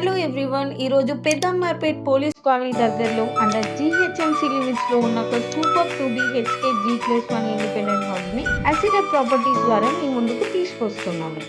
Hello everyone, ఈరోజు పెద్దమ్మార్పేట్ police colony దగ్గరలో under GHMC లిమిట్స్లో ఉన్న ఒక సూపర్ 2BHK G+1 ఇండిపెండెంట్ హౌస్ని అసిడెట్ ప్రాపర్టీస్ ద్వారా మీ ముందుకు తీసుకొస్తున్నాము.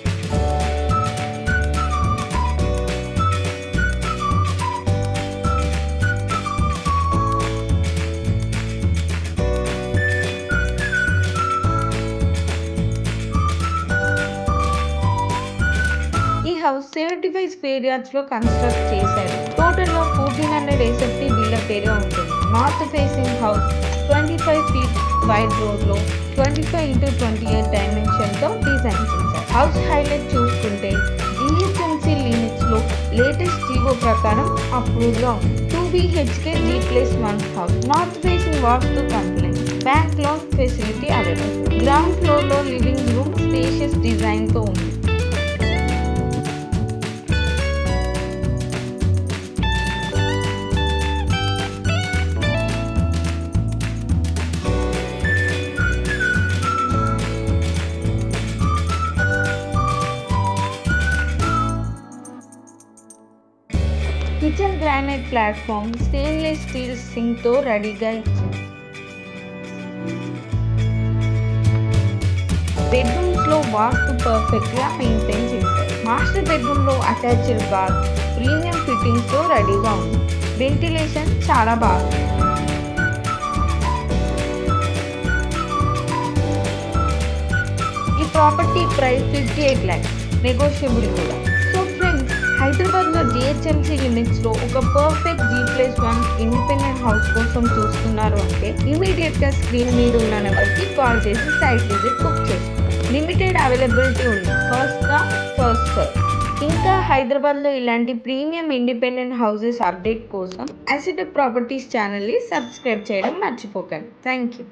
ఈ హౌస్ 75 స్క్వేర్ యార్డ్స్ లో కన్స్ట్రక్ట్ చేశారు. టోటల్ గా 1400 SFT బిల్డప్ ఏరియా ఉంటుంది. North facing house 25 feet wide road లో 25x28 డైమెన్షన్ తో డిజైన్ చేశారు. హౌస్ హైలైట్ చూసుకుంటే GHMC లిమిట్స్ లో లేటెస్ట్ జీవో ప్రకారం అప్రూవ్ గా 2BHK G+1 house. North facing vastu compliant, bank loan facility available. Ground floor లో living room spacious design తో ఉంది. Kitchen granite platform, stainless steel sink తో రెడీగా ఇచ్చింది. బెడ్రూమ్స్ లో వాస్తు పర్ఫెక్ట్ గా మెయింటైన్ చేశారు. మాస్టర్ బెడ్రూమ్ లో అటాచ్డ్ బాత్ ప్రీమియం ఫిట్టింగ్స్ తో రెడీగా ఉంది. వెంటిలేషన్ చాలా బాగుంది. ఈ ప్రాపర్టీ ప్రైస్ 58 lakhs, నెగోషియబుల్ కూడా. సో ఫ్రెండ్స్, హైదరాబాద్లో GHMC లిమిట్స్లో ఒక పర్ఫెక్ట్ G+1 ఇండిపెండెంట్ హౌస్ కోసం చూస్తున్నారు అంటే ఇమీడియట్గా స్క్రీన్ మీద ఉన్న నెంబర్కి కాల్ చేసి సైట్ విజిట్ బుక్ చేసుకోండి. లిమిటెడ్ అవైలబిలిటీ ఉంది. First serve. ఇంకా హైదరాబాద్లో ఇలాంటి ప్రీమియం ఇండిపెండెంట్ హౌసెస్ అప్డేట్ కోసం అసిడెట్ ప్రాపర్టీస్ ఛానల్ని సబ్స్క్రైబ్ చేయడం మర్చిపోకండి. Thank you.